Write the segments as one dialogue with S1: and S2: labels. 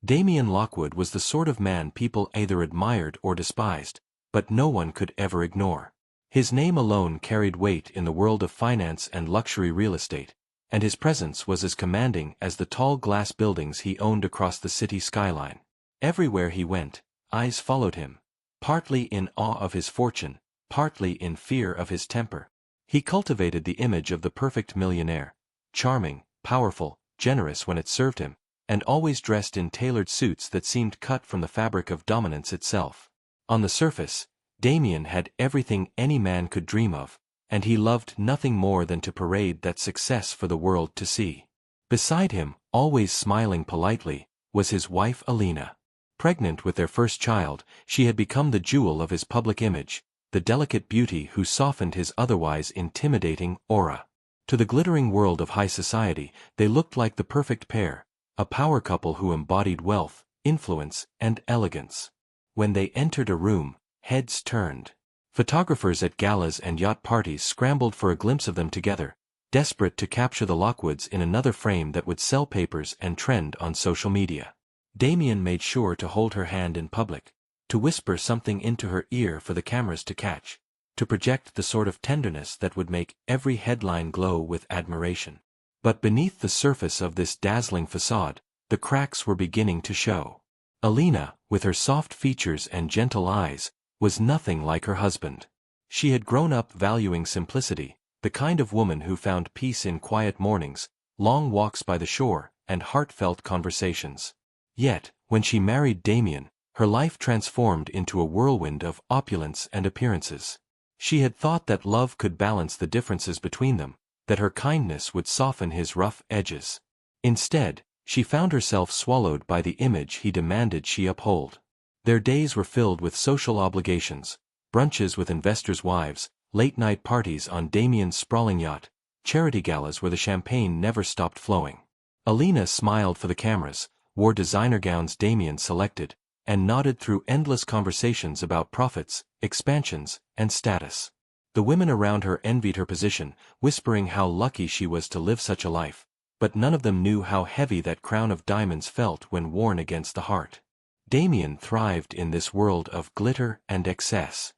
S1: Damien Lockwood was the sort of man people either admired or despised, but no one could ever ignore. His name alone carried weight in the world of finance and luxury real estate, and his presence was as commanding as the tall glass buildings he owned across the city skyline. Everywhere he went, eyes followed him, partly in awe of his fortune, partly in fear of his temper. He cultivated the image of the perfect millionaire, charming, powerful, generous when it served him, and always dressed in tailored suits that seemed cut from the fabric of dominance itself. On the surface, Damien had everything any man could dream of, and he loved nothing more than to parade that success for the world to see. Beside him, always smiling politely, was his wife Alina. Pregnant with their first child, she had become the jewel of his public image, the delicate beauty who softened his otherwise intimidating aura. To the glittering world of high society, they looked like the perfect pair, a power couple who embodied wealth, influence, and elegance. When they entered a room, heads turned. Photographers at galas and yacht parties scrambled for a glimpse of them together, desperate to capture the Lockwoods in another frame that would sell papers and trend on social media. Damien made sure to hold her hand in public, to whisper something into her ear for the cameras to catch, to project the sort of tenderness that would make every headline glow with admiration. But beneath the surface of this dazzling facade, the cracks were beginning to show. Alina, with her soft features and gentle eyes, was nothing like her husband. She had grown up valuing simplicity, the kind of woman who found peace in quiet mornings, long walks by the shore, and heartfelt conversations. Yet, when she married Damien, her life transformed into a whirlwind of opulence and appearances. She had thought that love could balance the differences between them, that her kindness would soften his rough edges. Instead, she found herself swallowed by the image he demanded she uphold. Their days were filled with social obligations, brunches with investors' wives, late-night parties on Damien's sprawling yacht, charity galas where the champagne never stopped flowing. Alina smiled for the cameras, wore designer gowns Damien selected, and nodded through endless conversations about profits, expansions, and status. The women around her envied her position, whispering how lucky she was to live such a life, but none of them knew how heavy that crown of diamonds felt when worn against the heart. Damien thrived in this world of glitter and excess.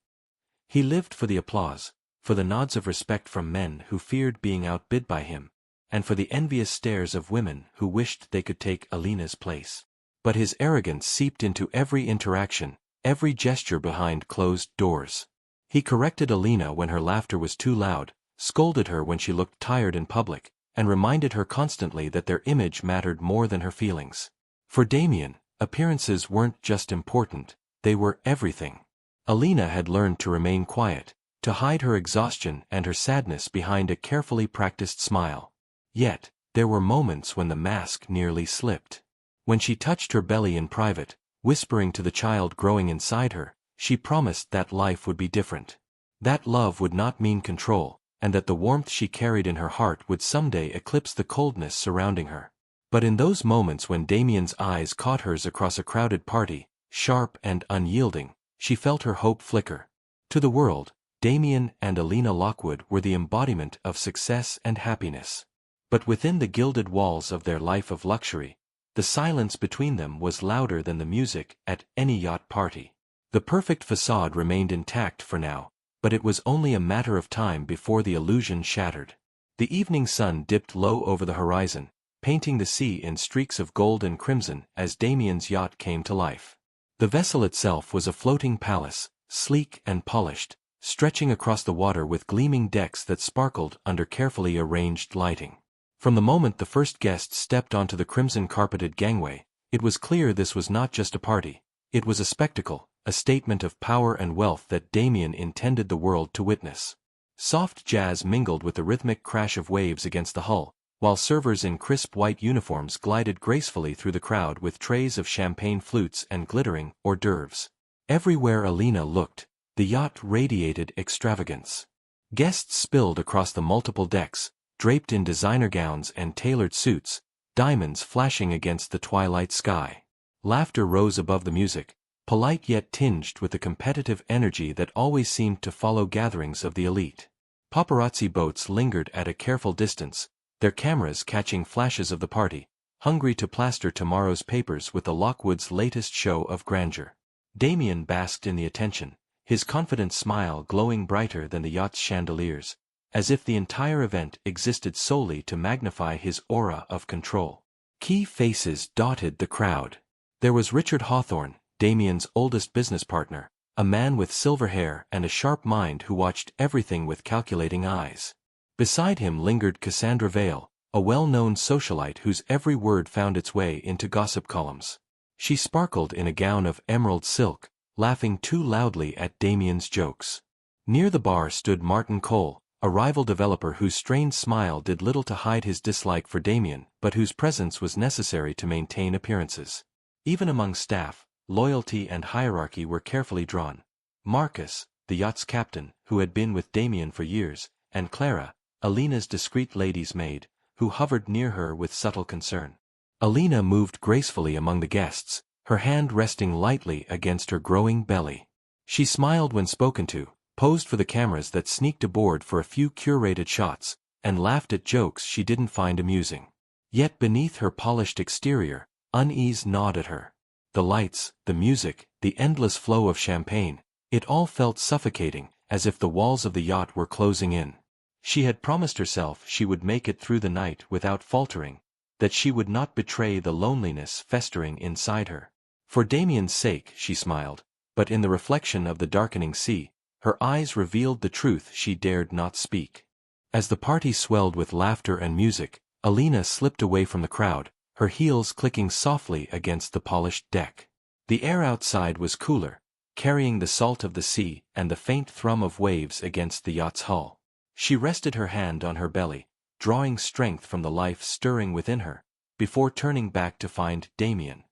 S1: He lived for the applause, for the nods of respect from men who feared being outbid by him, and for the envious stares of women who wished they could take Alina's place. But his arrogance seeped into every interaction, every gesture behind closed doors. He corrected Alina when her laughter was too loud, scolded her when she looked tired in public, and reminded her constantly that their image mattered more than her feelings. For Damien, appearances weren't just important, they were everything. Alina had learned to remain quiet, to hide her exhaustion and her sadness behind a carefully practiced smile. Yet, there were moments when the mask nearly slipped. When she touched her belly in private, whispering to the child growing inside her, she promised that life would be different. That love would not mean control, and that the warmth she carried in her heart would someday eclipse the coldness surrounding her. But in those moments when Damien's eyes caught hers across a crowded party, sharp and unyielding, she felt her hope flicker. To the world, Damien and Alina Lockwood were the embodiment of success and happiness. But within the gilded walls of their life of luxury, the silence between them was louder than the music at any yacht party. The perfect facade remained intact for now, but it was only a matter of time before the illusion shattered. The evening sun dipped low over the horizon, painting the sea in streaks of gold and crimson as Damien's yacht came to life. The vessel itself was a floating palace, sleek and polished, stretching across the water with gleaming decks that sparkled under carefully arranged lighting. From the moment the first guests stepped onto the crimson-carpeted gangway, it was clear this was not just a party, it was a spectacle, a statement of power and wealth that Damien intended the world to witness. Soft jazz mingled with the rhythmic crash of waves against the hull, while servers in crisp white uniforms glided gracefully through the crowd with trays of champagne flutes and glittering hors d'oeuvres. Everywhere Alina looked, the yacht radiated extravagance. Guests spilled across the multiple decks, draped in designer gowns and tailored suits, diamonds flashing against the twilight sky. Laughter rose above the music, polite yet tinged with the competitive energy that always seemed to follow gatherings of the elite. Paparazzi boats lingered at a careful distance, their cameras catching flashes of the party, hungry to plaster tomorrow's papers with the Lockwood's latest show of grandeur. Damien basked in the attention, his confident smile glowing brighter than the yacht's chandeliers, as if the entire event existed solely to magnify his aura of control. Key faces dotted the crowd. There was Richard Hawthorne, Damien's oldest business partner, a man with silver hair and a sharp mind who watched everything with calculating eyes. Beside him lingered Cassandra Vale, a well-known socialite whose every word found its way into gossip columns. She sparkled in a gown of emerald silk, laughing too loudly at Damien's jokes. Near the bar stood Martin Cole, a rival developer whose strained smile did little to hide his dislike for Damien, but whose presence was necessary to maintain appearances. Even among staff, loyalty and hierarchy were carefully drawn. Marcus, the yacht's captain, who had been with Damien for years, and Clara, Alina's discreet lady's maid, who hovered near her with subtle concern. Alina moved gracefully among the guests, her hand resting lightly against her growing belly. She smiled when spoken to, posed for the cameras that sneaked aboard for a few curated shots, and laughed at jokes she didn't find amusing. Yet beneath her polished exterior, unease gnawed at her. The lights, the music, the endless flow of champagne, it all felt suffocating, as if the walls of the yacht were closing in. She had promised herself she would make it through the night without faltering, that she would not betray the loneliness festering inside her. For Damien's sake, she smiled, but in the reflection of the darkening sea, her eyes revealed the truth she dared not speak. As the party swelled with laughter and music, Alina slipped away from the crowd, her heels clicking softly against the polished deck. The air outside was cooler, carrying the salt of the sea and the faint thrum of waves against the yacht's hull. She rested her hand on her belly, drawing strength from the life stirring within her, before turning back to find Damien.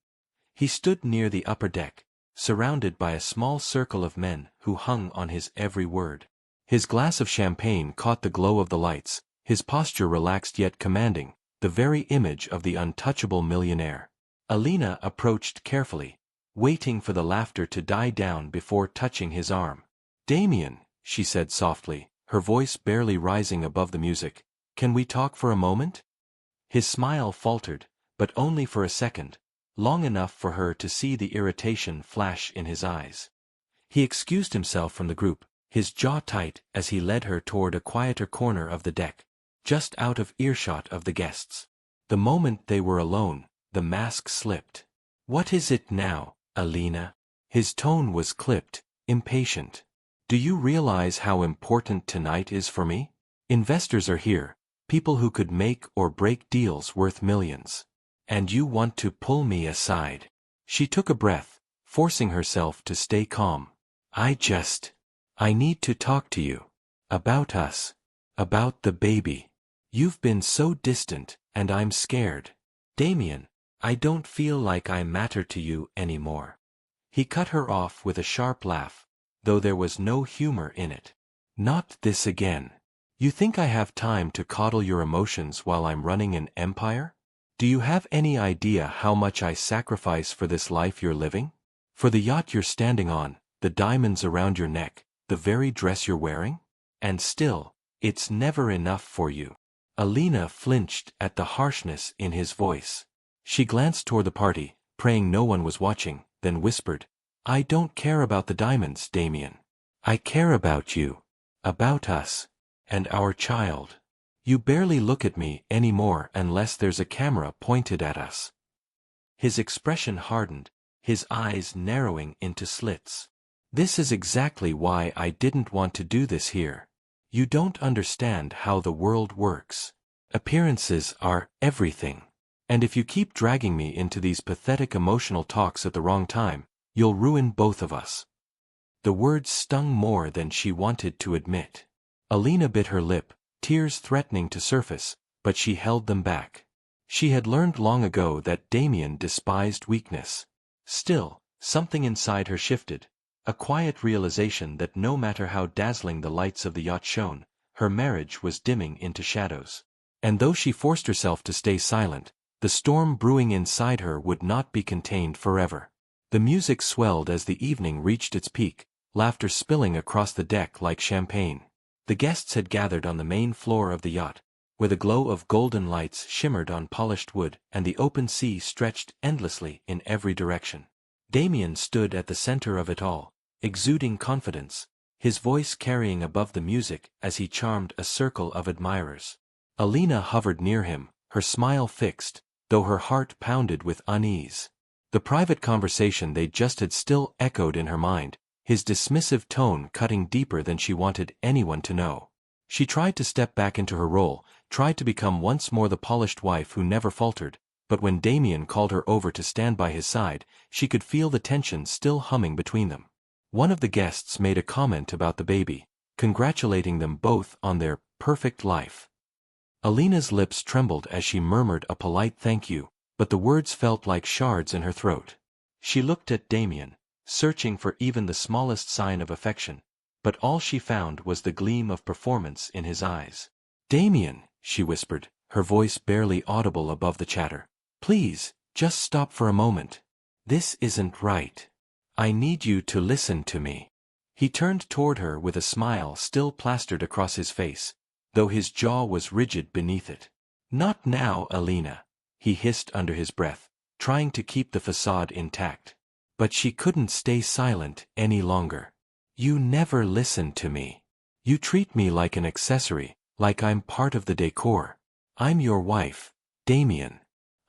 S1: He stood near the upper deck, surrounded by a small circle of men who hung on his every word. His glass of champagne caught the glow of the lights, his posture relaxed yet commanding, the very image of the untouchable millionaire. Alina approached carefully, waiting for the laughter to die down before touching his arm. "Damien," she said softly, her voice barely rising above the music, "can we talk for a moment?" His smile faltered, but only for a second, long enough for her to see the irritation flash in his eyes. He excused himself from the group, his jaw tight as he led her toward a quieter corner of the deck, just out of earshot of the guests. The moment they were alone, the mask slipped. "What is it now, Alina?" His tone was clipped, impatient. "Do you realize how important tonight is for me? Investors are here, people who could make or break deals worth millions. And you want to pull me aside." She took a breath, forcing herself to stay calm. I need to talk to you. About us. About the baby. You've been so distant, and I'm scared. Damien, I don't feel like I matter to you anymore." He cut her off with a sharp laugh, though there was no humor in it. "Not this again. You think I have time to coddle your emotions while I'm running an empire? Do you have any idea how much I sacrifice for this life you're living? For the yacht you're standing on, the diamonds around your neck, the very dress you're wearing? And still, it's never enough for you." Alina flinched at the harshness in his voice. She glanced toward the party, praying no one was watching, then whispered, "I don't care about the diamonds, Damien. I care about you. About us. And our child. You barely look at me anymore unless there's a camera pointed at us." His expression hardened, his eyes narrowing into slits. "This is exactly why I didn't want to do this here. You don't understand how the world works. Appearances are everything. And if you keep dragging me into these pathetic emotional talks at the wrong time, you'll ruin both of us." The words stung more than she wanted to admit. Alina bit her lip, tears threatening to surface, but she held them back. She had learned long ago that Damien despised weakness. Still, something inside her shifted, a quiet realization that no matter how dazzling the lights of the yacht shone, her marriage was dimming into shadows. And though she forced herself to stay silent, the storm brewing inside her would not be contained forever. The music swelled as the evening reached its peak, laughter spilling across the deck like champagne. The guests had gathered on the main floor of the yacht, where the glow of golden lights shimmered on polished wood and the open sea stretched endlessly in every direction. Damien stood at the center of it all, exuding confidence, his voice carrying above the music as he charmed a circle of admirers. Alina hovered near him, her smile fixed, though her heart pounded with unease. The private conversation they just had still echoed in her mind, his dismissive tone cutting deeper than she wanted anyone to know. She tried to step back into her role, tried to become once more the polished wife who never faltered, but when Damien called her over to stand by his side, she could feel the tension still humming between them. One of the guests made a comment about the baby, congratulating them both on their perfect life. Alina's lips trembled as she murmured a polite thank you, but the words felt like shards in her throat. She looked at Damien, searching for even the smallest sign of affection, but all she found was the gleam of performance in his eyes. "Damien," she whispered, her voice barely audible above the chatter. "Please, just stop for a moment. This isn't right. I need you to listen to me." He turned toward her with a smile still plastered across his face, though his jaw was rigid beneath it. "Not now, Alina," he hissed under his breath, trying to keep the facade intact. But she couldn't stay silent any longer. "You never listen to me. You treat me like an accessory, like I'm part of the decor. I'm your wife, Damien.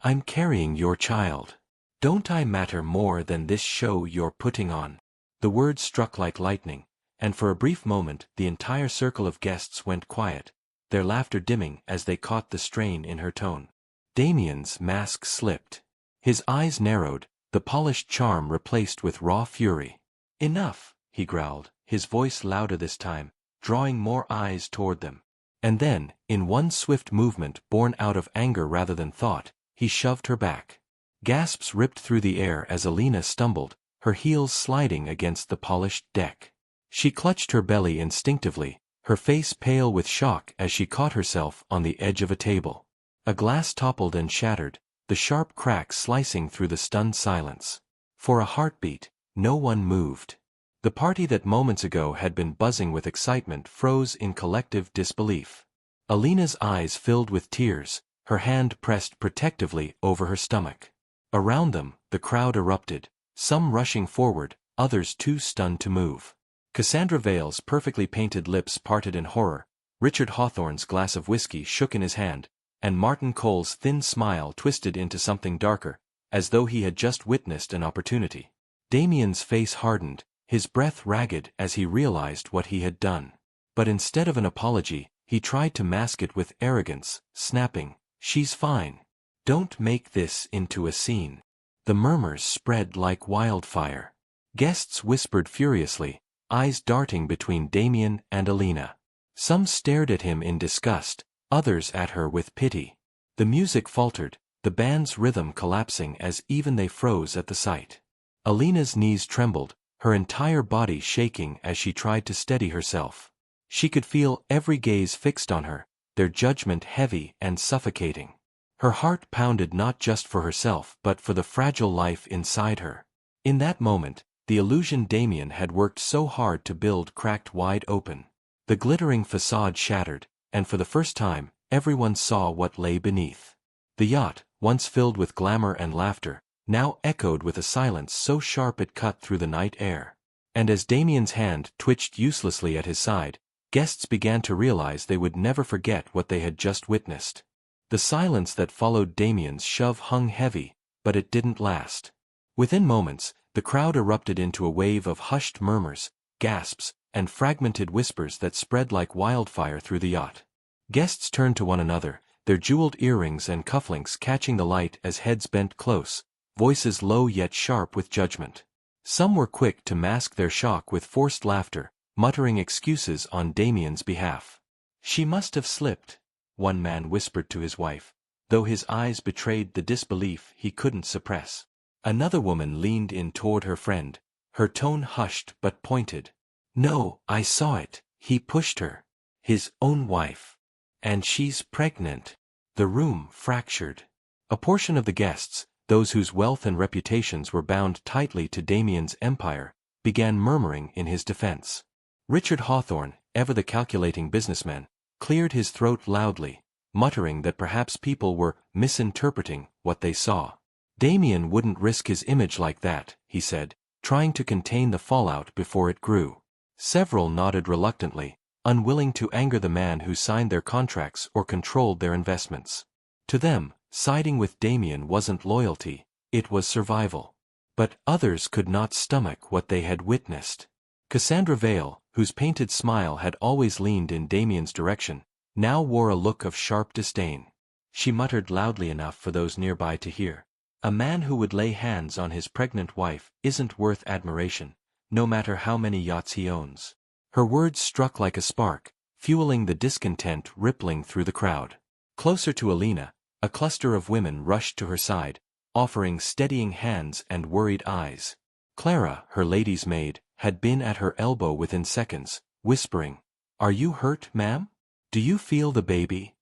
S1: I'm carrying your child. Don't I matter more than this show you're putting on?" The words struck like lightning, and for a brief moment the entire circle of guests went quiet, their laughter dimming as they caught the strain in her tone. Damien's mask slipped. His eyes narrowed, the polished charm replaced with raw fury. "Enough," he growled, his voice louder this time, drawing more eyes toward them. And then, in one swift movement born out of anger rather than thought, he shoved her back. Gasps ripped through the air as Alina stumbled, her heels sliding against the polished deck. She clutched her belly instinctively, her face pale with shock as she caught herself on the edge of a table. A glass toppled and shattered, the sharp crack slicing through the stunned silence. For a heartbeat, no one moved. The party that moments ago had been buzzing with excitement froze in collective disbelief. Alina's eyes filled with tears, her hand pressed protectively over her stomach. Around them, the crowd erupted, some rushing forward, others too stunned to move. Cassandra Vale's perfectly painted lips parted in horror, Richard Hawthorne's glass of whiskey shook in his hand, and Martin Cole's thin smile twisted into something darker, as though he had just witnessed an opportunity. Damien's face hardened, his breath ragged as he realized what he had done. But instead of an apology, he tried to mask it with arrogance, snapping, "She's fine. Don't make this into a scene." The murmurs spread like wildfire. Guests whispered furiously, eyes darting between Damien and Alina. Some stared at him in disgust, others at her with pity. The music faltered, the band's rhythm collapsing as even they froze at the sight. Alina's knees trembled, her entire body shaking as she tried to steady herself. She could feel every gaze fixed on her, their judgment heavy and suffocating. Her heart pounded not just for herself but for the fragile life inside her. In that moment, the illusion Damien had worked so hard to build cracked wide open. The glittering facade shattered, and for the first time, everyone saw what lay beneath. The yacht, once filled with glamour and laughter, now echoed with a silence so sharp it cut through the night air. And as Damien's hand twitched uselessly at his side, guests began to realize they would never forget what they had just witnessed. The silence that followed Damien's shove hung heavy, but it didn't last. Within moments, the crowd erupted into a wave of hushed murmurs, gasps, and fragmented whispers that spread like wildfire through the yacht. Guests turned to one another, their jeweled earrings and cufflinks catching the light as heads bent close, voices low yet sharp with judgment. Some were quick to mask their shock with forced laughter, muttering excuses on Damien's behalf. "She must have slipped," one man whispered to his wife, though his eyes betrayed the disbelief he couldn't suppress. Another woman leaned in toward her friend, her tone hushed but pointed. "No, I saw it. He pushed her. His own wife. And she's pregnant." The room fractured. A portion of the guests, those whose wealth and reputations were bound tightly to Damien's empire, began murmuring in his defense. Richard Hawthorne, ever the calculating businessman, cleared his throat loudly, muttering that perhaps people were misinterpreting what they saw. Damien wouldn't risk his image like that, he said, trying to contain the fallout before it grew. Several nodded reluctantly, unwilling to anger the man who signed their contracts or controlled their investments. To them, siding with Damien wasn't loyalty, it was survival. But others could not stomach what they had witnessed. Cassandra Vale, whose painted smile had always leaned in Damien's direction, now wore a look of sharp disdain. She muttered loudly enough for those nearby to hear. A man who would lay hands on his pregnant wife isn't worth admiration, no matter how many yachts he owns. Her words struck like a spark, fueling the discontent rippling through the crowd. Closer to Alina, a cluster of women rushed to her side, offering steadying hands and worried eyes. Clara, her lady's maid, had been at her elbow within seconds, whispering, "Are you hurt, ma'am? Do you feel the baby?"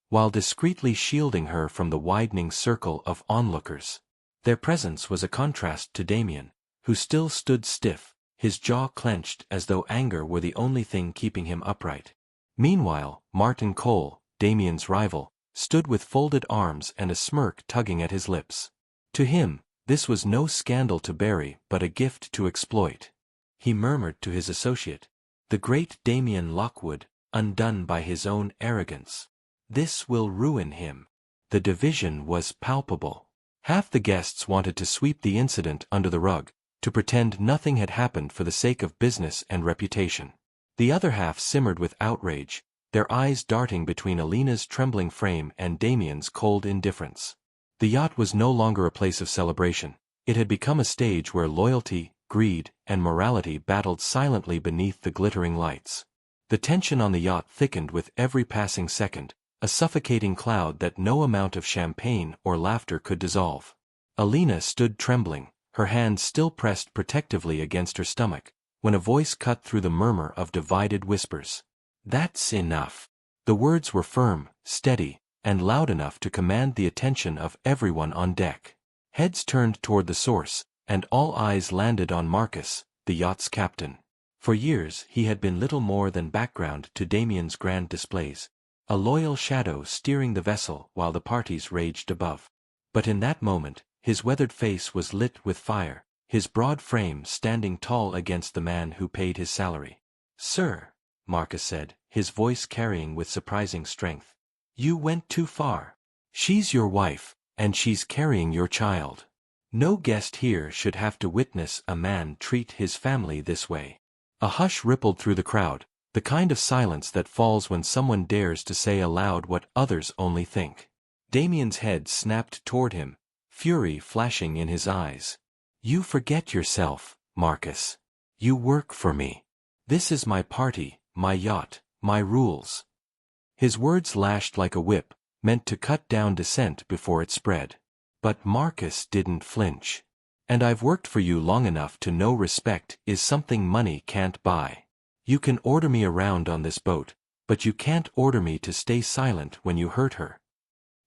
S1: while discreetly shielding her from the widening circle of onlookers. Their presence was a contrast to Damien, who still stood stiff, his jaw clenched as though anger were the only thing keeping him upright. Meanwhile, Martin Cole, Damien's rival, stood with folded arms and a smirk tugging at his lips. To him, this was no scandal to bury but a gift to exploit. He murmured to his associate, "The great Damien Lockwood, undone by his own arrogance. This will ruin him." The division was palpable. Half the guests wanted to sweep the incident under the rug, to pretend nothing had happened for the sake of business and reputation. The other half simmered with outrage, their eyes darting between Alina's trembling frame and Damien's cold indifference. The yacht was no longer a place of celebration. It had become a stage where loyalty, greed, and morality battled silently beneath the glittering lights. The tension on the yacht thickened with every passing second, a suffocating cloud that no amount of champagne or laughter could dissolve. Alina stood trembling, her hands still pressed protectively against her stomach, when a voice cut through the murmur of divided whispers. "That's enough." The words were firm, steady, and loud enough to command the attention of everyone on deck. Heads turned toward the source, and all eyes landed on Marcus, the yacht's captain. For years he had been little more than background to Damien's grand displays, a loyal shadow steering the vessel while the parties raged above. But in that moment, his weathered face was lit with fire, his broad frame standing tall against the man who paid his salary. "Sir," Marcus said, his voice carrying with surprising strength, "you went too far. She's your wife, and she's carrying your child. No guest here should have to witness a man treat his family this way." A hush rippled through the crowd, the kind of silence that falls when someone dares to say aloud what others only think. Damien's head snapped toward him, fury flashing in his eyes. "You forget yourself, Marcus. You work for me. This is my party, my yacht, my rules." His words lashed like a whip, meant to cut down dissent before it spread. But Marcus didn't flinch. "And I've worked for you long enough to know respect is something money can't buy. You can order me around on this boat, but you can't order me to stay silent when you hurt her."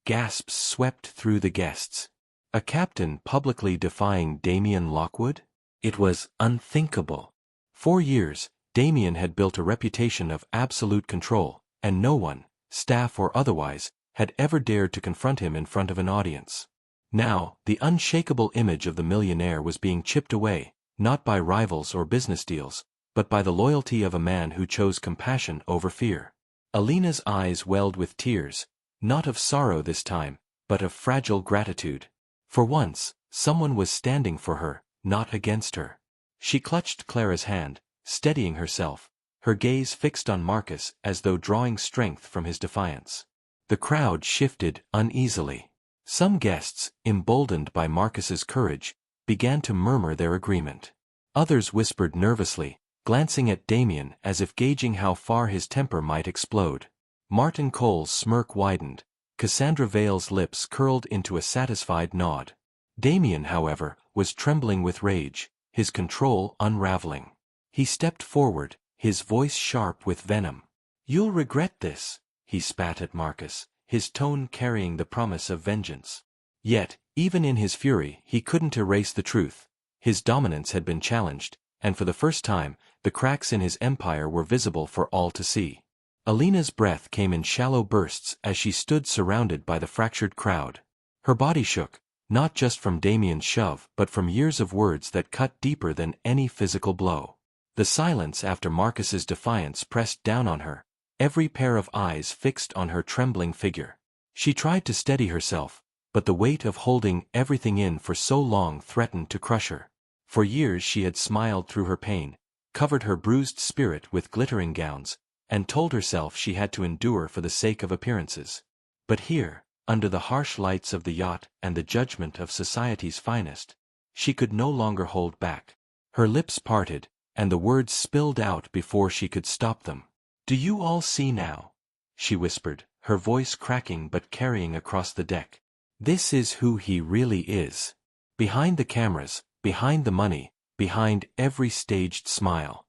S1: Gasps swept through the guests. A captain publicly defying Damien Lockwood? It was unthinkable. For years, Damien had built a reputation of absolute control, and no one, staff or otherwise, had ever dared to confront him in front of an audience. Now, the unshakable image of the millionaire was being chipped away, not by rivals or business deals, but by the loyalty of a man who chose compassion over fear. Alina's eyes welled with tears, not of sorrow this time, but of fragile gratitude. For once, someone was standing for her, not against her. She clutched Clara's hand, steadying herself, her gaze fixed on Marcus as though drawing strength from his defiance. The crowd shifted uneasily. Some guests, emboldened by Marcus's courage, began to murmur their agreement. Others whispered nervously, glancing at Damien as if gauging how far his temper might explode. Martin Cole's smirk widened, Cassandra Vale's lips curled into a satisfied nod. Damien, however, was trembling with rage, his control unraveling. He stepped forward, his voice sharp with venom. "You'll regret this," he spat at Marcus, his tone carrying the promise of vengeance. Yet, even in his fury, he couldn't erase the truth. His dominance had been challenged, and for the first time, the cracks in his empire were visible for all to see. Alina's breath came in shallow bursts as she stood surrounded by the fractured crowd. Her body shook, not just from Damien's shove but from years of words that cut deeper than any physical blow. The silence after Marcus's defiance pressed down on her, every pair of eyes fixed on her trembling figure. She tried to steady herself, but the weight of holding everything in for so long threatened to crush her. For years she had smiled through her pain, covered her bruised spirit with glittering gowns, and told herself she had to endure for the sake of appearances. But here, under the harsh lights of the yacht and the judgment of society's finest, she could no longer hold back. Her lips parted, and the words spilled out before she could stop them. "Do you all see now?" she whispered, her voice cracking but carrying across the deck. "This is who he really is. Behind the cameras, behind the money, behind every staged smile."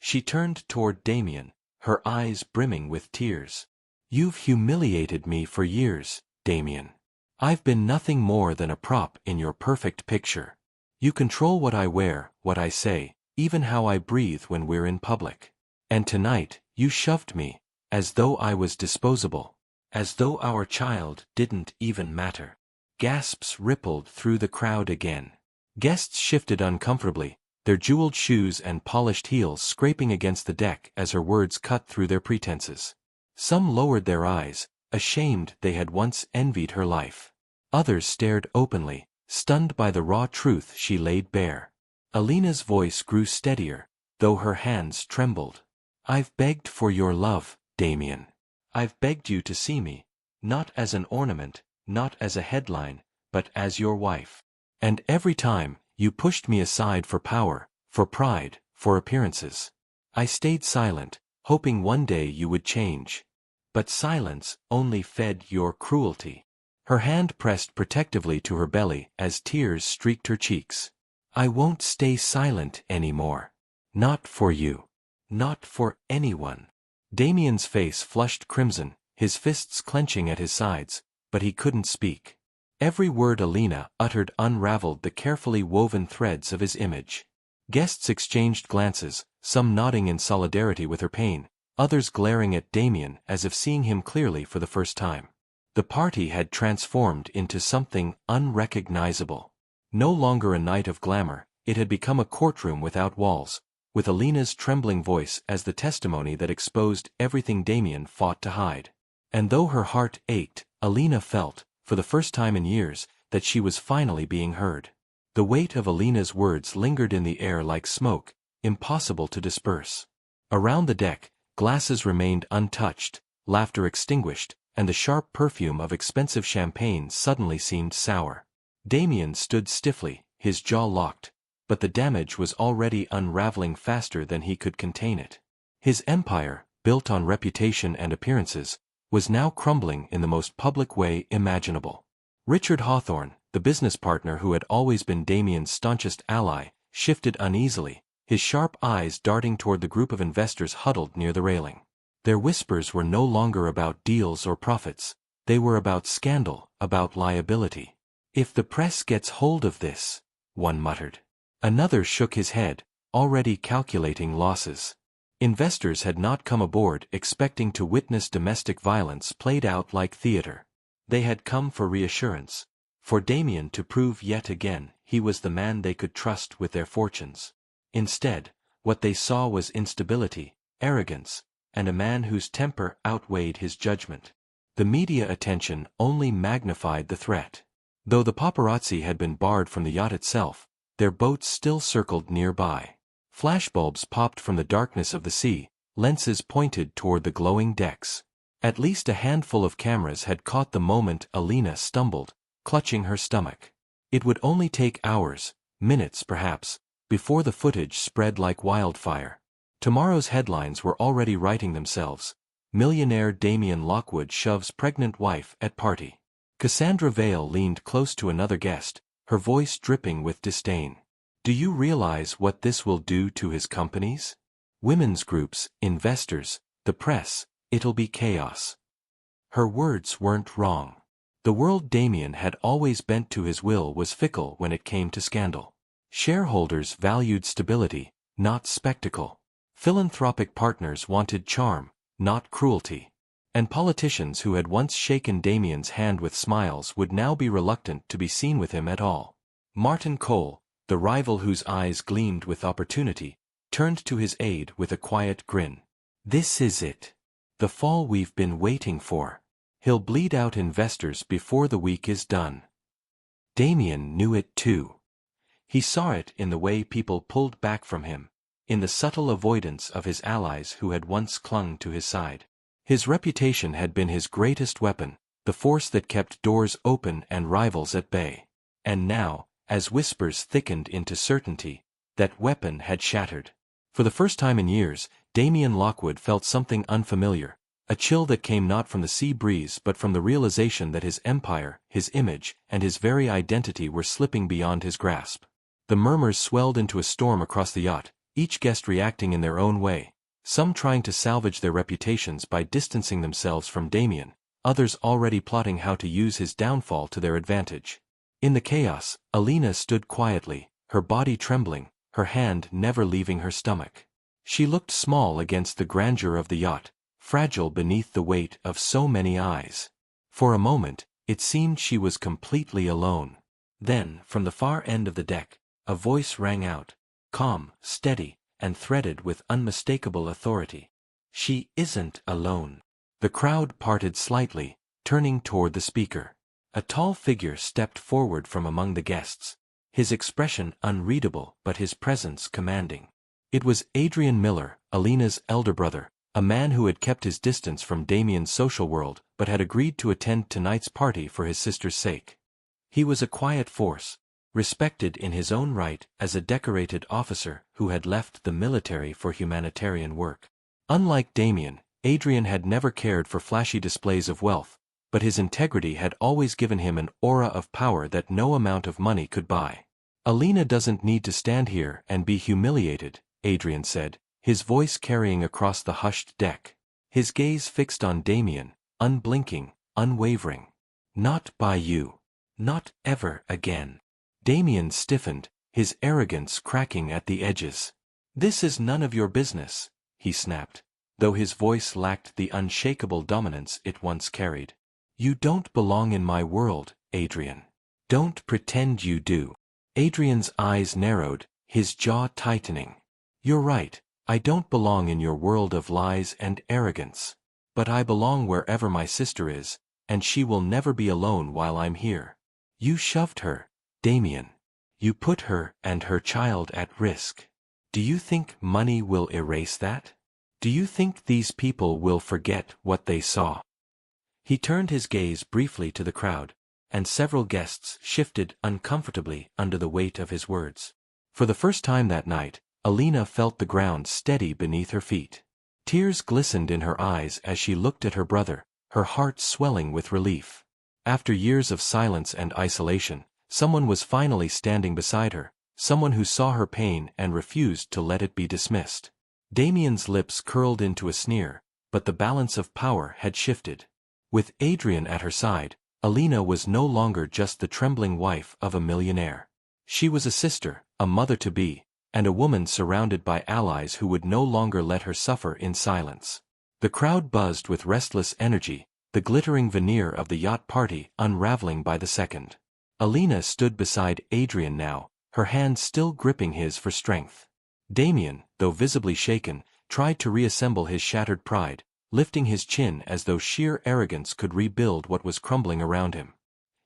S1: She turned toward Damien, her eyes brimming with tears. "You've humiliated me for years, Damien. I've been nothing more than a prop in your perfect picture. You control what I wear, what I say, even how I breathe when we're in public. And tonight, you shoved me, as though I was disposable, as though our child didn't even matter." Gasps rippled through the crowd again. Guests shifted uncomfortably, their jeweled shoes and polished heels scraping against the deck as her words cut through their pretenses. Some lowered their eyes, ashamed they had once envied her life. Others stared openly, stunned by the raw truth she laid bare. Alina's voice grew steadier, though her hands trembled. "I've begged for your love, Damien. I've begged you to see me, not as an ornament, not as a headline, but as your wife. And every time, you pushed me aside for power, for pride, for appearances. I stayed silent, hoping one day you would change. But silence only fed your cruelty." Her hand pressed protectively to her belly as tears streaked her cheeks. "I won't stay silent anymore. Not for you. Not for anyone." Damien's face flushed crimson, his fists clenching at his sides, but he couldn't speak. Every word Alina uttered unraveled the carefully woven threads of his image. Guests exchanged glances, some nodding in solidarity with her pain, others glaring at Damien as if seeing him clearly for the first time. The party had transformed into something unrecognizable. No longer a night of glamour, it had become a courtroom without walls, with Alina's trembling voice as the testimony that exposed everything Damien fought to hide. And though her heart ached, Alina felt, for the first time in years, that she was finally being heard. The weight of Alina's words lingered in the air like smoke, impossible to disperse. Around the deck, glasses remained untouched, laughter extinguished, and the sharp perfume of expensive champagne suddenly seemed sour. Damien stood stiffly, his jaw locked, but the damage was already unraveling faster than he could contain it. His empire, built on reputation and appearances, was now crumbling in the most public way imaginable. Richard Hawthorne, the business partner who had always been Damien's staunchest ally, shifted uneasily, his sharp eyes darting toward the group of investors huddled near the railing. Their whispers were no longer about deals or profits, they were about scandal, about liability. "If the press gets hold of this," one muttered. Another shook his head, already calculating losses. Investors had not come aboard expecting to witness domestic violence played out like theater. They had come for reassurance, for Damien to prove yet again he was the man they could trust with their fortunes. Instead, what they saw was instability, arrogance, and a man whose temper outweighed his judgment. The media attention only magnified the threat. Though the paparazzi had been barred from the yacht itself, their boats still circled nearby. Flashbulbs popped from the darkness of the sea, lenses pointed toward the glowing decks. At least a handful of cameras had caught the moment Alina stumbled, clutching her stomach. It would only take hours, minutes perhaps, before the footage spread like wildfire. Tomorrow's headlines were already writing themselves. Millionaire Damien Lockwood shoves pregnant wife at party. Cassandra Vale leaned close to another guest, her voice dripping with disdain. "Do you realize what this will do to his companies? Women's groups, investors, the press, it'll be chaos." Her words weren't wrong. The world Damien had always bent to his will was fickle when it came to scandal. Shareholders valued stability, not spectacle. Philanthropic partners wanted charm, not cruelty. And politicians who had once shaken Damien's hand with smiles would now be reluctant to be seen with him at all. Martin Cole, the rival whose eyes gleamed with opportunity, turned to his aide with a quiet grin. "This is it. The fall we've been waiting for. He'll bleed out investors before the week is done." Damien knew it too. He saw it in the way people pulled back from him, in the subtle avoidance of his allies who had once clung to his side. His reputation had been his greatest weapon, the force that kept doors open and rivals at bay. And now, as whispers thickened into certainty, that weapon had shattered. For the first time in years, Damien Lockwood felt something unfamiliar, a chill that came not from the sea breeze but from the realization that his empire, his image, and his very identity were slipping beyond his grasp. The murmurs swelled into a storm across the yacht, each guest reacting in their own way, some trying to salvage their reputations by distancing themselves from Damien, others already plotting how to use his downfall to their advantage. In the chaos, Alina stood quietly, her body trembling, her hand never leaving her stomach. She looked small against the grandeur of the yacht, fragile beneath the weight of so many eyes. For a moment, it seemed she was completely alone. Then, from the far end of the deck, a voice rang out, calm, steady, and threaded with unmistakable authority. "She isn't alone." The crowd parted slightly, turning toward the speaker. A tall figure stepped forward from among the guests, his expression unreadable but his presence commanding. It was Adrian Miller, Alina's elder brother, a man who had kept his distance from Damien's social world but had agreed to attend tonight's party for his sister's sake. He was a quiet force, respected in his own right as a decorated officer who had left the military for humanitarian work. Unlike Damien, Adrian had never cared for flashy displays of wealth, but his integrity had always given him an aura of power that no amount of money could buy. "Alina doesn't need to stand here and be humiliated," Adrian said, his voice carrying across the hushed deck. His gaze fixed on Damien, unblinking, unwavering. "Not by you. Not ever again." Damien stiffened, his arrogance cracking at the edges. "This is none of your business," he snapped, though his voice lacked the unshakable dominance it once carried. "You don't belong in my world, Adrian. Don't pretend you do." Adrian's eyes narrowed, his jaw tightening. "You're right, I don't belong in your world of lies and arrogance. But I belong wherever my sister is, and she will never be alone while I'm here. You shoved her, Damien. You put her and her child at risk. Do you think money will erase that? Do you think these people will forget what they saw?" He turned his gaze briefly to the crowd, and several guests shifted uncomfortably under the weight of his words. For the first time that night, Alina felt the ground steady beneath her feet. Tears glistened in her eyes as she looked at her brother, her heart swelling with relief. After years of silence and isolation, someone was finally standing beside her, someone who saw her pain and refused to let it be dismissed. Damien's lips curled into a sneer, but the balance of power had shifted. With Adrian at her side, Alina was no longer just the trembling wife of a millionaire. She was a sister, a mother-to-be, and a woman surrounded by allies who would no longer let her suffer in silence. The crowd buzzed with restless energy, the glittering veneer of the yacht party unraveling by the second. Alina stood beside Adrian now, her hand still gripping his for strength. Damien, though visibly shaken, tried to reassemble his shattered pride, lifting his chin as though sheer arrogance could rebuild what was crumbling around him.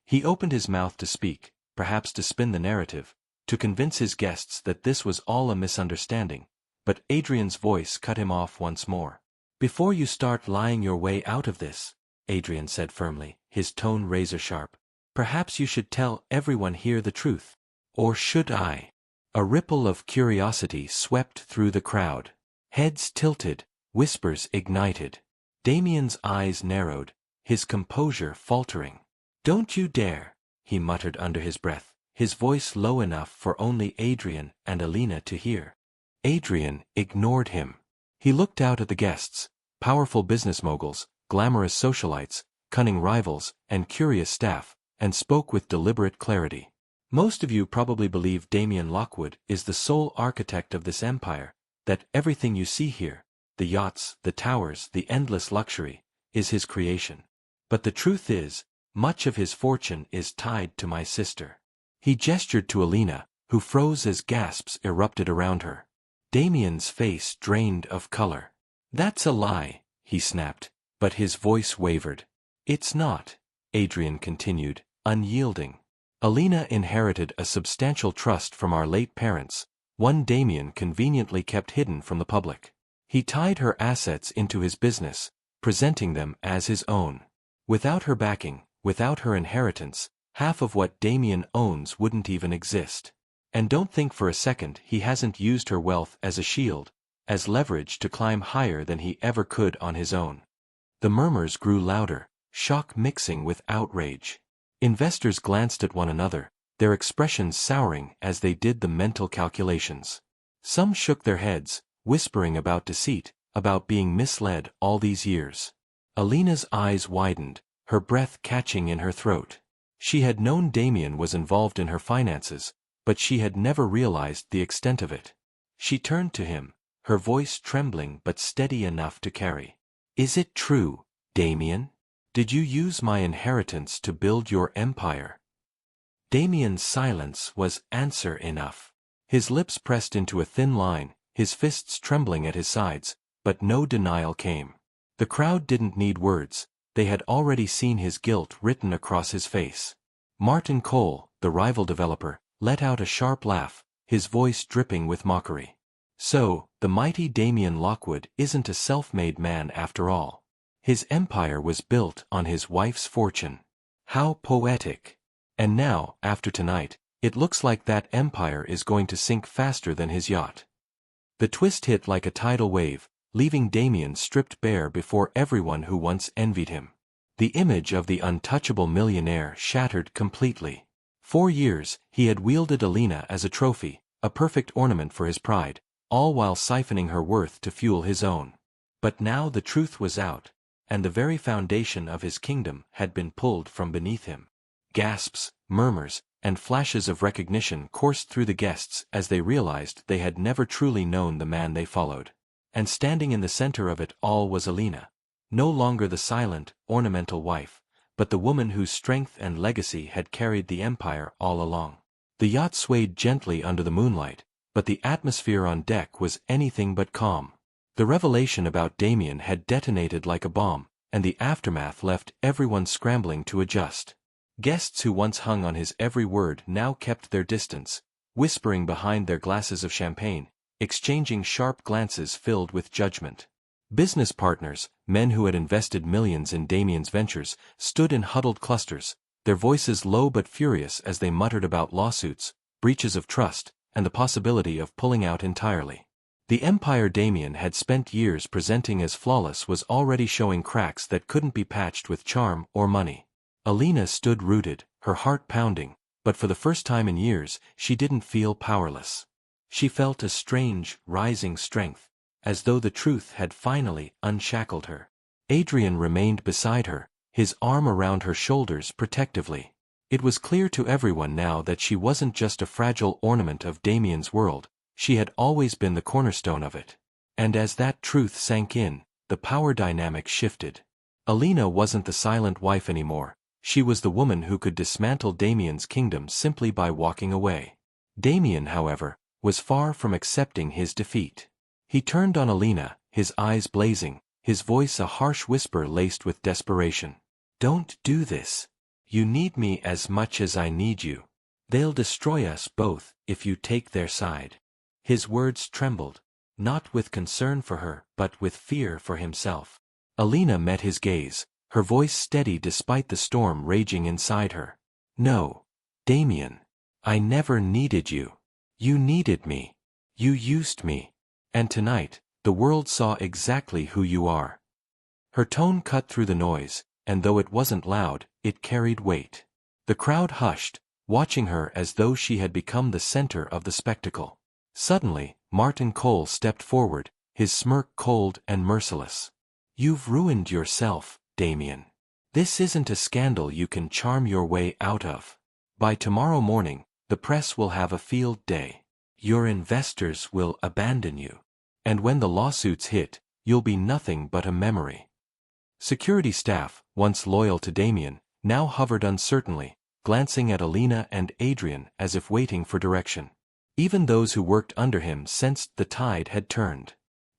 S1: He opened his mouth to speak, perhaps to spin the narrative, to convince his guests that this was all a misunderstanding, but Adrian's voice cut him off once more. "Before you start lying your way out of this," Adrian said firmly, his tone razor-sharp, "perhaps you should tell everyone here the truth. Or should I?" A ripple of curiosity swept through the crowd. Heads tilted, whispers ignited. Damien's eyes narrowed, his composure faltering. "Don't you dare," he muttered under his breath, his voice low enough for only Adrian and Alina to hear. Adrian ignored him. He looked out at the guests, powerful business moguls, glamorous socialites, cunning rivals, and curious staff, and spoke with deliberate clarity. "Most of you probably believe Damien Lockwood is the sole architect of this empire, that everything you see here, the yachts, the towers, the endless luxury, is his creation. But the truth is, much of his fortune is tied to my sister." He gestured to Alina, who froze as gasps erupted around her. Damien's face drained of color. "That's a lie," he snapped, but his voice wavered. "It's not," Adrian continued, unyielding. "Alina inherited a substantial trust from our late parents, one Damien conveniently kept hidden from the public. He tied her assets into his business, presenting them as his own. Without her backing, without her inheritance, half of what Damien owns wouldn't even exist. And don't think for a second he hasn't used her wealth as a shield, as leverage to climb higher than he ever could on his own." The murmurs grew louder, shock mixing with outrage. Investors glanced at one another, their expressions souring as they did the mental calculations. Some shook their heads, whispering about deceit, about being misled all these years. Alina's eyes widened, her breath catching in her throat. She had known Damien was involved in her finances, but she had never realized the extent of it. She turned to him, her voice trembling but steady enough to carry. "Is it true, Damien? Did you use my inheritance to build your empire?" Damien's silence was answer enough. His lips pressed into a thin line, his fists trembling at his sides, but no denial came. The crowd didn't need words, they had already seen his guilt written across his face. Martin Cole, the rival developer, let out a sharp laugh, his voice dripping with mockery. "So, the mighty Damien Lockwood isn't a self-made man after all. His empire was built on his wife's fortune. How poetic. And now, after tonight, it looks like that empire is going to sink faster than his yacht." The twist hit like a tidal wave, leaving Damien stripped bare before everyone who once envied him. The image of the untouchable millionaire shattered completely. 4 years, he had wielded Alina as a trophy, a perfect ornament for his pride, all while siphoning her worth to fuel his own. But now the truth was out, and the very foundation of his kingdom had been pulled from beneath him. Gasps, murmurs, and flashes of recognition coursed through the guests as they realized they had never truly known the man they followed. And standing in the center of it all was Alina, no longer the silent, ornamental wife, but the woman whose strength and legacy had carried the empire all along. The yacht swayed gently under the moonlight, but the atmosphere on deck was anything but calm. The revelation about Damien had detonated like a bomb, and the aftermath left everyone scrambling to adjust. Guests who once hung on his every word now kept their distance, whispering behind their glasses of champagne, exchanging sharp glances filled with judgment. Business partners, men who had invested millions in Damien's ventures, stood in huddled clusters, their voices low but furious as they muttered about lawsuits, breaches of trust, and the possibility of pulling out entirely. The empire Damien had spent years presenting as flawless was already showing cracks that couldn't be patched with charm or money. Alina stood rooted, her heart pounding, but for the first time in years, she didn't feel powerless. She felt a strange, rising strength, as though the truth had finally unshackled her. Adrian remained beside her, his arm around her shoulders protectively. It was clear to everyone now that she wasn't just a fragile ornament of Damien's world, she had always been the cornerstone of it. And as that truth sank in, the power dynamic shifted. Alina wasn't the silent wife anymore, she was the woman who could dismantle Damien's kingdom simply by walking away. Damien, however, was far from accepting his defeat. He turned on Alina, his eyes blazing, his voice a harsh whisper laced with desperation. "Don't do this. You need me as much as I need you. They'll destroy us both if you take their side." His words trembled, not with concern for her but with fear for himself. Alina met his gaze, her voice steady despite the storm raging inside her. "No, Damien. I never needed you. You needed me. You used me. And tonight, the world saw exactly who you are." Her tone cut through the noise, and though it wasn't loud, it carried weight. The crowd hushed, watching her as though she had become the center of the spectacle. Suddenly, Martin Cole stepped forward, his smirk cold and merciless. "You've ruined yourself, Damien. This isn't a scandal you can charm your way out of. By tomorrow morning, the press will have a field day. Your investors will abandon you. And when the lawsuits hit, you'll be nothing but a memory. Security staff, once loyal to Damien, now hovered uncertainly, glancing at Alina and Adrian as if waiting for direction. Even those who worked under him sensed the tide had turned.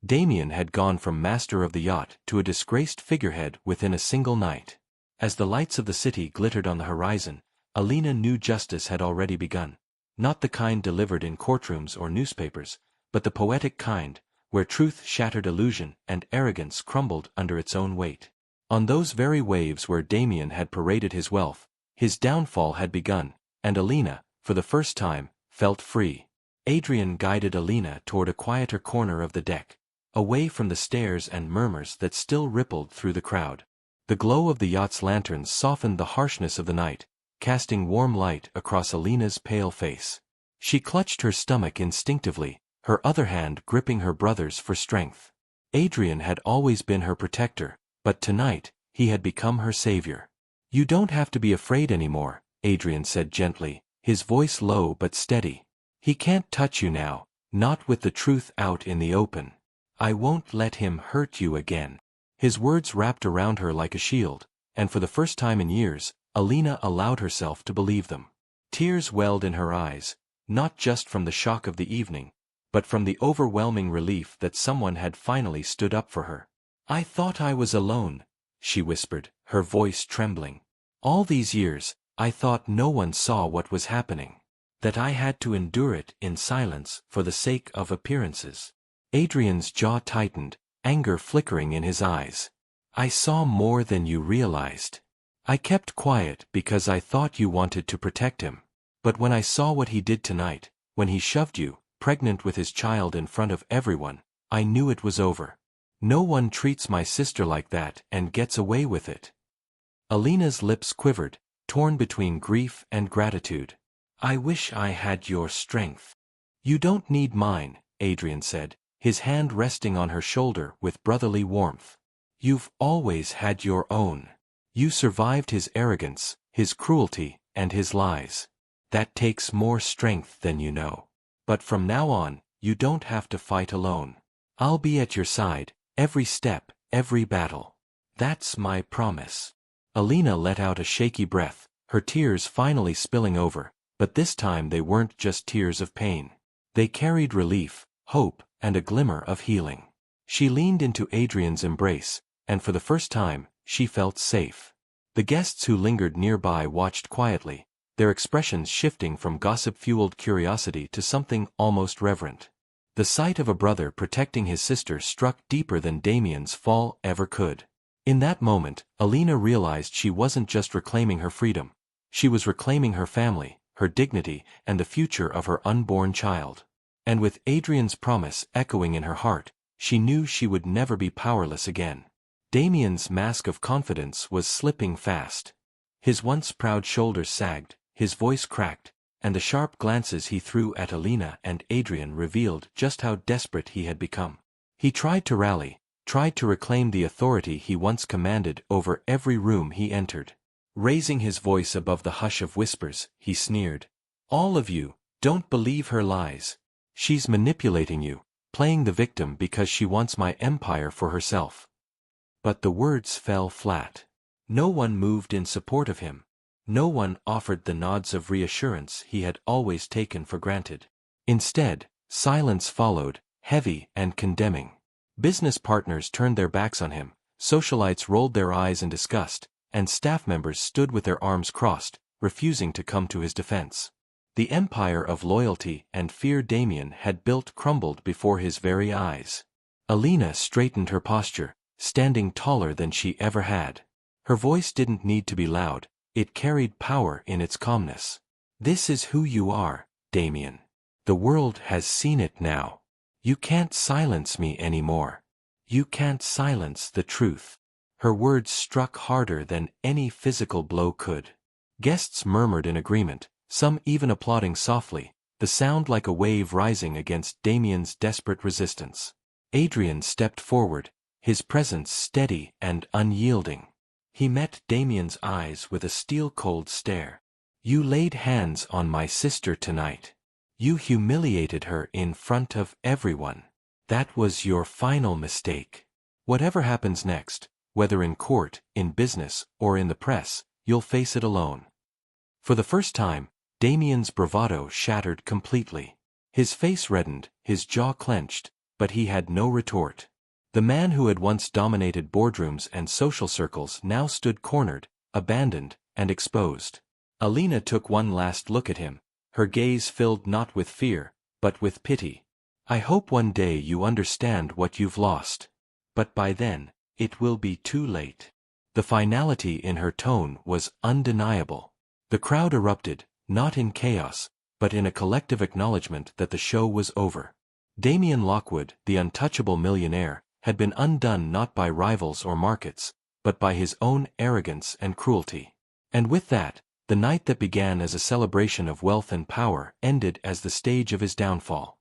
S1: Damien had gone from master of the yacht to a disgraced figurehead within a single night. As the lights of the city glittered on the horizon, Alina knew justice had already begun. Not the kind delivered in courtrooms or newspapers, but the poetic kind, where truth shattered illusion and arrogance crumbled under its own weight. On those very waves where Damien had paraded his wealth, his downfall had begun, and Alina, for the first time, felt free. Adrian guided Alina toward a quieter corner of the deck, away from the stares and murmurs that still rippled through the crowd. The glow of the yacht's lanterns softened the harshness of the night, casting warm light across Alina's pale face. She clutched her stomach instinctively, her other hand gripping her brother's for strength. Adrian had always been her protector, but tonight, he had become her savior. "You don't have to be afraid anymore," Adrian said gently, his voice low but steady. "He can't touch you now, not with the truth out in the open. I won't let him hurt you again." His words wrapped around her like a shield, and for the first time in years, Alina allowed herself to believe them. Tears welled in her eyes, not just from the shock of the evening, but from the overwhelming relief that someone had finally stood up for her. "I thought I was alone," she whispered, her voice trembling. "All these years, I thought no one saw what was happening. That I had to endure it in silence for the sake of appearances." Adrian's jaw tightened, anger flickering in his eyes. "I saw more than you realized. I kept quiet because I thought you wanted to protect him. But when I saw what he did tonight, when he shoved you, pregnant with his child in front of everyone, I knew it was over. No one treats my sister like that and gets away with it." Alina's lips quivered, torn between grief and gratitude. "I wish I had your strength." "You don't need mine," Adrian said, his hand resting on her shoulder with brotherly warmth. "You've always had your own. You survived his arrogance, his cruelty, and his lies. That takes more strength than you know. But from now on, you don't have to fight alone. I'll be at your side, every step, every battle. That's my promise." Alina let out a shaky breath, her tears finally spilling over, but this time they weren't just tears of pain. They carried relief, hope, and a glimmer of healing. She leaned into Adrian's embrace, and for the first time, she felt safe. The guests who lingered nearby watched quietly, their expressions shifting from gossip-fueled curiosity to something almost reverent. The sight of a brother protecting his sister struck deeper than Damien's fall ever could. In that moment, Alina realized she wasn't just reclaiming her freedom. She was reclaiming her family, her dignity, and the future of her unborn child. And with Adrian's promise echoing in her heart, she knew she would never be powerless again. Damien's mask of confidence was slipping fast. His once proud shoulders sagged, his voice cracked, and the sharp glances he threw at Alina and Adrian revealed just how desperate he had become. He tried to rally, tried to reclaim the authority he once commanded over every room he entered. Raising his voice above the hush of whispers, he sneered, "All of you, don't believe her lies. She's manipulating you, playing the victim because she wants my empire for herself." But the words fell flat. No one moved in support of him. No one offered the nods of reassurance he had always taken for granted. Instead, silence followed, heavy and condemning. Business partners turned their backs on him, socialites rolled their eyes in disgust, and staff members stood with their arms crossed, refusing to come to his defense. The empire of loyalty and fear Damien had built crumbled before his very eyes. Alina straightened her posture, standing taller than she ever had. Her voice didn't need to be loud, it carried power in its calmness. "This is who you are, Damien. The world has seen it now. You can't silence me anymore. You can't silence the truth." Her words struck harder than any physical blow could. Guests murmured in agreement, some even applauding softly, the sound like a wave rising against Damien's desperate resistance. Adrian stepped forward, his presence steady and unyielding. He met Damien's eyes with a steel-cold stare. "You laid hands on my sister tonight. You humiliated her in front of everyone. That was your final mistake. Whatever happens next, whether in court, in business, or in the press, you'll face it alone. For the first time, Damien's bravado shattered completely. His face reddened, his jaw clenched, but he had no retort. The man who had once dominated boardrooms and social circles now stood cornered, abandoned, and exposed. Alina took one last look at him, her gaze filled not with fear, but with pity. I hope one day you understand what you've lost. But by then, it will be too late. The finality in her tone was undeniable. The crowd erupted, not in chaos, but in a collective acknowledgement that the show was over. Damien Lockwood, the untouchable millionaire, had been undone not by rivals or markets, but by his own arrogance and cruelty. And with that, the night that began as a celebration of wealth and power ended as the stage of his downfall.